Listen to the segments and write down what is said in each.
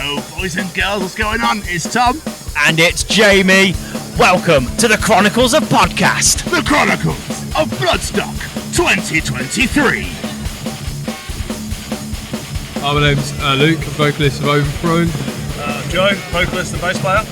Yo, boys and girls, what's going on? It's Tom. And it's Jamie. Welcome to the Chronicles of Podcast. The Chronicles of Bloodstock 2023. Hi, my name's Luke, I'm vocalist of Overthrone. Joe, vocalist and bass player.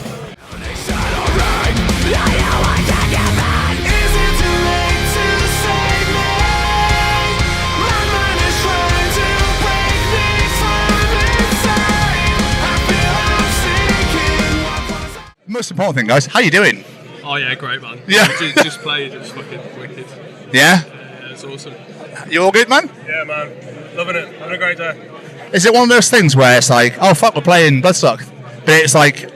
Most important thing, guys, how you doing? Oh yeah, great man. Yeah. just played, it's fucking wicked. Yeah? Yeah, it's awesome. You all good, man? Yeah, man. Loving it. Having a great day. Is it one of those things where it's like, oh fuck, we're playing Bloodstock, but it's like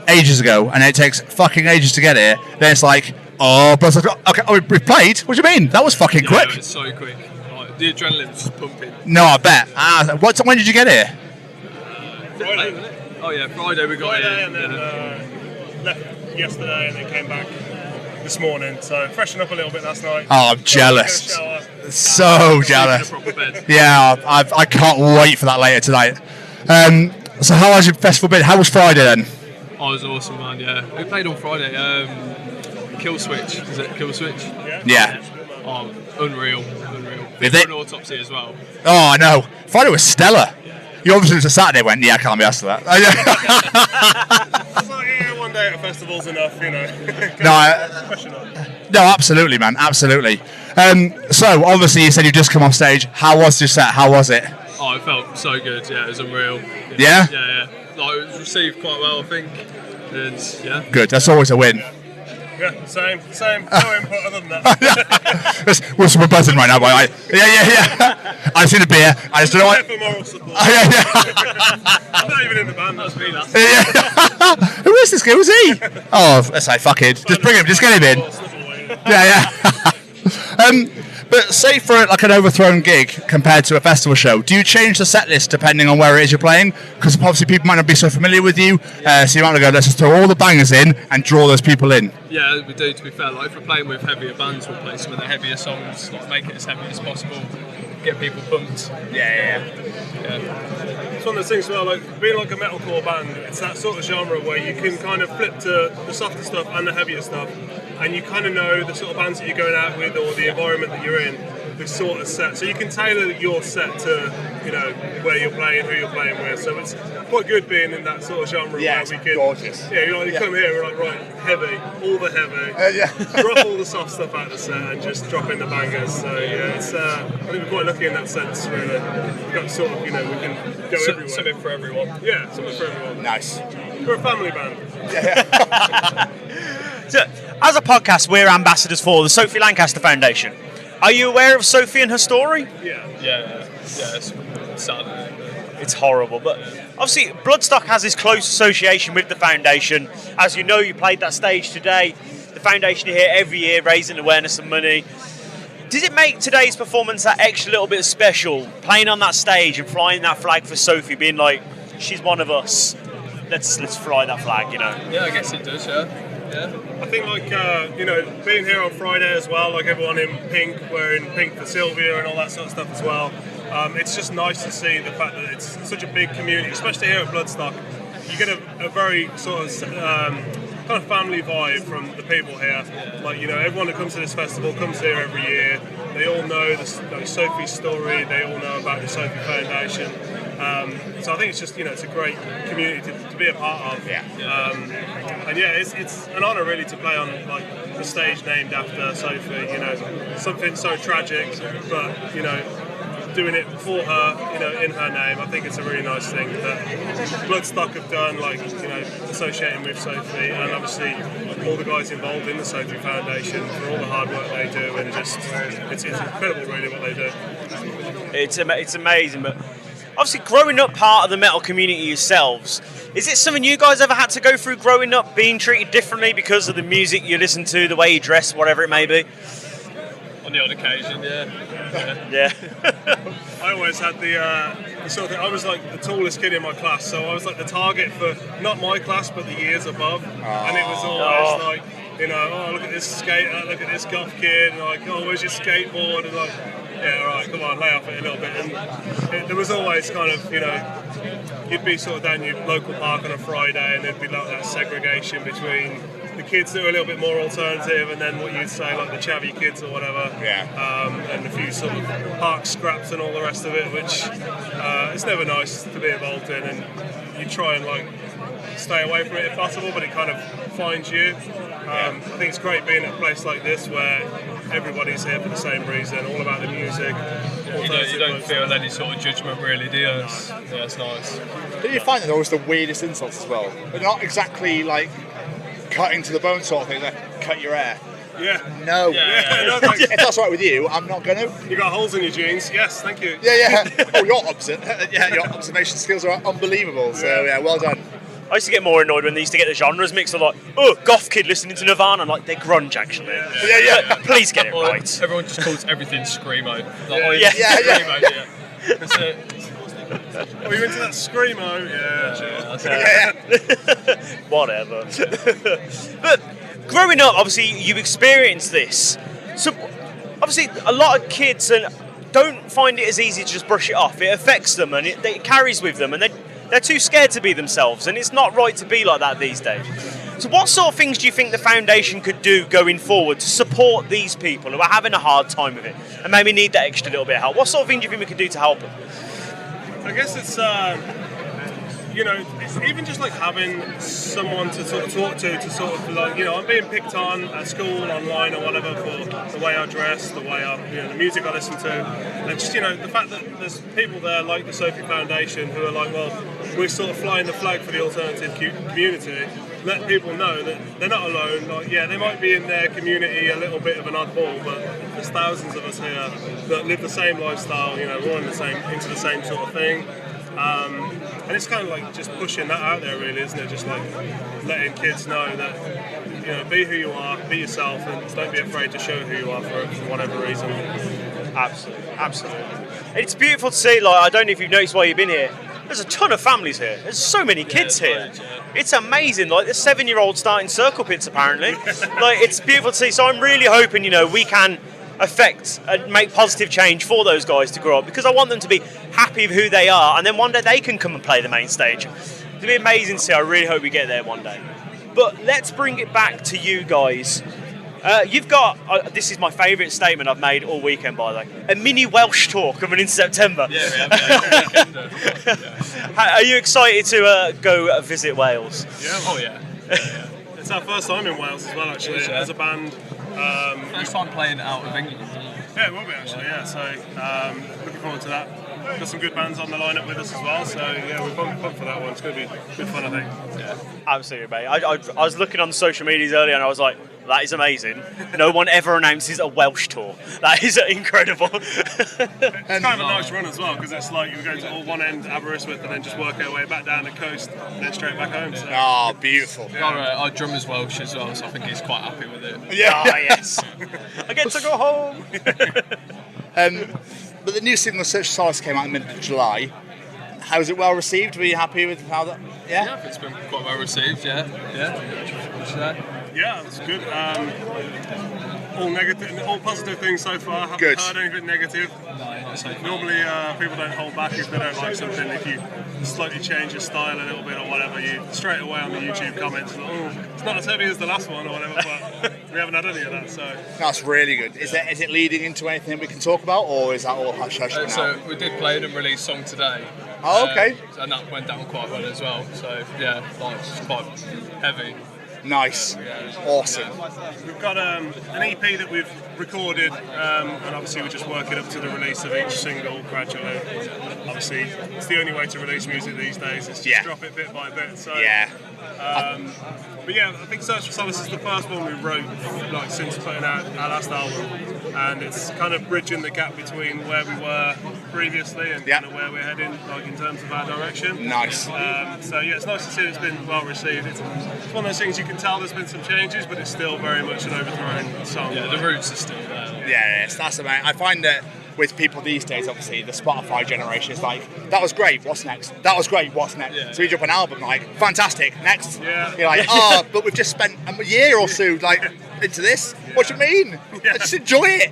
ages ago, and it takes fucking ages to get here, then it's like, oh, Bloodstock, okay, oh, we played? What do you mean? That was fucking quick. Yeah, it's so quick. Like, the adrenaline's just pumping. No, I bet. When did you get here? Friday, wasn't it? Oh yeah, Friday we got Friday here. and then left yesterday and then came back this morning. So freshened up a little bit last night. Oh, I'm jealous. So jealous. Sleep in a proper bed. Yeah, I can't wait for that later tonight. So how was your festival been? How was Friday then? Oh, it was awesome, man. Yeah, we played on Friday. Kill Switch, is it Kill Switch? Yeah. Oh, unreal. Did They they? an autopsy as well. Oh, I know. Friday was stellar. You obviously was a Saturday went, yeah, I can't be asked for that. It's like, yeah, one day at a festival's enough, you know. No, absolutely, man, absolutely. So, obviously, you said you just come off stage. How was your set? How was it? Oh, it felt so good. Yeah, it was unreal. Yeah? Yeah. Like, it was received quite well, I think. And yeah. Good, that's always a win. Yeah, same. No input other than that. We're buzzing right now, boy. Yeah. I've seen a beer. I just don't know what. For moral support. Yeah. I'm not even in the band. That's me. Yeah. Who is this guy? Who's he? Oh, let's say fuck it. Just bring him. Just get him in. Yeah. But say for like an Overthrown gig compared to a festival show, do you change the set list depending on where it is you're playing? Because obviously people might not be so familiar with you, so you might go, let's just throw all the bangers in and draw those people in. Yeah, we do, to be fair. Like, if we're playing with heavier bands, we'll play some of the heavier songs, like, make it as heavy as possible, get people pumped. Yeah. It's one of those things where, like, being like a metalcore band, it's that sort of genre where you can kind of flip to the softer stuff and the heavier stuff, and you kind of know the sort of bands that you're going out with or the environment that you're in, the sort of set. So you can tailor your set to, you know, where you're playing, who you're playing with. So it's quite good being in that sort of genre where we can. Gorgeous. Yeah, you come here, we're like, right, heavy, all the heavy, drop all the soft stuff out of the set and just drop in the bangers. So yeah, it's I think we're quite lucky in that sense. Really, we've got sort of, you know, we can go everywhere. Something for everyone. Yeah, something for everyone. Nice. We're a family band. So, as a podcast, we're ambassadors for the Sophie Lancaster Foundation. Are you aware of Sophie and her story? Yeah, it's sad. It's horrible, but obviously Bloodstock has this close association with the foundation. As you know, you played that stage today. The foundation are here every year, raising awareness and money. Does it make today's performance that extra little bit special, playing on that stage and flying that flag for Sophie, being like, she's one of us, let's fly that flag, you know? Yeah, I guess it does, yeah. I think, like, you know, being here on Friday as well, like everyone in pink, wearing pink for Sylvia and all that sort of stuff as well. It's just nice to see the fact that it's such a big community, especially here at Bloodstock. You get a very sort of kind of family vibe from the people here. Like, you know, everyone that comes to this festival comes here every year. They all know Sophie's story. They all know about the Sophie Foundation. So I think it's just, you know, it's a great community to be a part of. And yeah, it's an honour really to play on like the stage named after Sophie. You know, something so tragic, but you know, doing it for her, you know, in her name. I think it's a really nice thing that Bloodstock have done, like, you know, associating with Sophie, and obviously all the guys involved in the Sophie Foundation for all the hard work they do, and just it's incredible really what they do. It's amazing, but obviously growing up part of the metal community yourselves, is it something you guys ever had to go through growing up, being treated differently because of the music you listen to, the way you dress, whatever it may be? On the odd occasion, yeah. I always had the sort of thing. I was like the tallest kid in my class, so I was like the target for not my class but the years above. And it was always like, you know, oh, look at this skater, look at this goth kid, and like, oh, where's your skateboard? And like, yeah, all right, come on, lay off it a little bit. And there was always kind of, you know, you'd be sort of down your local park on a Friday, and there'd be like that segregation between the kids that are a little bit more alternative, and then what you'd say like the chavvy kids or whatever. And a few sort of park scraps and all the rest of it, which it's never nice to be involved in, and you try and like stay away from it if possible, but it kind of finds you. I think it's great being at a place like this where everybody's here for the same reason, all about the music. You don't feel any sort of judgment really, do you? It's nice. Do you find that they're always the weirdest insults as well? They're not exactly like cutting to the bone sort of thing, like cut your hair. Yeah. No. No, thanks. If that's all right with you, I'm not going to. You got holes in your jeans? Yes, thank you. Yeah. Oh, your your observation skills are unbelievable. So yeah, well done. I used to get more annoyed when they used to get the genres mixed. Like, oh, goth kid listening to Nirvana. I'm like, they're grunge actually. Yeah. Please get it right. Everyone just calls everything screamo. Yeah. That's it. Oh, you into that screamo? Yeah, sure. Whatever. But growing up, obviously, you experienced this. So, obviously, a lot of kids don't find it as easy to just brush it off. It affects them, and it carries with them, and they're too scared to be themselves, and it's not right to be like that these days. So what sort of things do you think the foundation could do going forward to support these people who are having a hard time with it and maybe need that extra little bit of help? What sort of thing do you think we could do to help them? I guess it's it's even just like having someone to sort of talk to sort of like, I'm being picked on at school, online or whatever for the way I dress, the way the music I listen to, and just, the fact that there's people there like the Sophie Foundation who are like, well, we're sort of flying the flag for the alternative community, let people know that they're not alone. Like, they might be in their community a little bit of an oddball, but there's thousands of us here that live the same lifestyle, we're all into the same sort of thing. And it's kind of like just pushing that out there, really, isn't it? Just like letting kids know that, be who you are, be yourself, and don't be afraid to show who you are for whatever reason. Absolutely. It's beautiful to see. Like, I don't know if you've noticed while you've been here, there's a ton of families here. There's so many kids here. It's amazing. Like, there's 7-year-olds starting circle pits, apparently. Like, it's beautiful to see. So I'm really hoping, we can affect and make positive change for those guys to grow up, because I want them to be happy with who they are, and then one day they can come and play the main stage. It'll be amazing to see. I really hope we get there one day. But let's bring it back to you guys. You've got, this is my favourite statement I've made all weekend, by the way, a Mini Welsh Tour coming in September. Are you excited to go visit Wales? Yeah. Oh yeah. It's our first time in Wales as well, actually, as a band. First time playing out of England. Yeah, it will be actually. Yeah, so looking forward to that. Got some good bands on the lineup with us as well, so we're pumped for that one. It's going to be good fun, I think. Yeah, absolutely, mate. I was looking on the social medias earlier, and I was like, that is amazing. No one ever announces a Welsh tour. That is incredible. It's kind of a nice run as well, because it's like you go to all one end Aberystwyth and then just work our way back down the coast and then straight back home. So. Oh, beautiful. Our drummer's Welsh as well, so I think he's quite happy with it. Yeah. Oh, yes. I get to go home. But the new single Search For Solace came out in the middle of July. How was it well received? Were you happy with how that? Yeah, it's been quite well received. Yeah. Yeah, it's good. All negative, all positive things so far. Haven't heard anything negative. No, not so far. Normally, people don't hold back if they don't like something. If you slightly change your style a little bit or whatever, you straight away on the YouTube comments, it's not as heavy as the last one or whatever. But we haven't had any of that, so. That's really good. Is it leading into anything we can talk about, or is that all hush hush now? So we did play an unreleased song today. Oh, okay. And that went down quite well as well. So yeah, it's quite heavy. Nice. Awesome. We've got an EP that we've recorded, and obviously we're just working up to the release of each single gradually. Obviously, it's the only way to release music these days, is just drop it bit by bit. So, but yeah, I think Search For Solace is the first one we wrote since putting out our last album, and it's kind of bridging the gap between where we were previously and kind of where we're heading, in terms of our direction. Nice. So yeah, it's nice to see it's been well received. It's one of those things you can tell there's been some changes, but it's still very much an Overthrown song. Yeah, the roots are still there. Yes, that's amazing. I find that with people these days, obviously, the Spotify generation is like, that was great, what's next? That was great, what's next? Yeah. So you drop an album, fantastic, next. Yeah. You're like, but we've just spent a year or so, into this. What do you mean? Just enjoy it.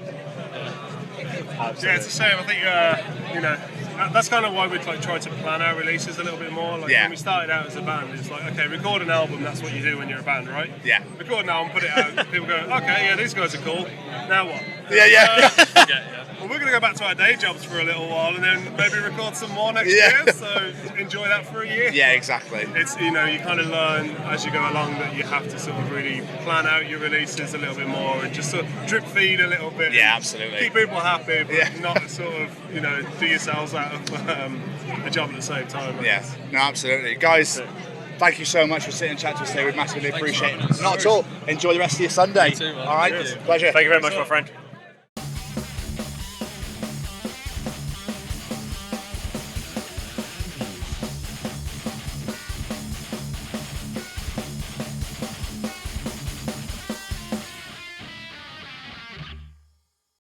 Yeah, it's the same. I think, that's kind of why we like try to plan our releases a little bit more. Like when we started out as a band, it's like, okay, record an album. That's what you do when you're a band, right? Yeah. Record an album, put it out. People go, okay, yeah, these guys are cool. Now what? Yeah. Well, we're going to go back to our day jobs for a little while, and then maybe record some more next year. So enjoy that for a year. Yeah, exactly. It's you kind of learn as you go along that you have to sort of really plan out your releases a little bit more and just sort of drip feed a little bit. Yeah, absolutely. Keep people happy, but not sort of do yourselves out of a job at the same time. Yeah, no, absolutely, guys. Thank you so much for sitting and chatting to us today. We massively appreciate it. Not at all. Enjoy the rest of your Sunday. You too, man. All right, pleasure. Thank you very much, my friend.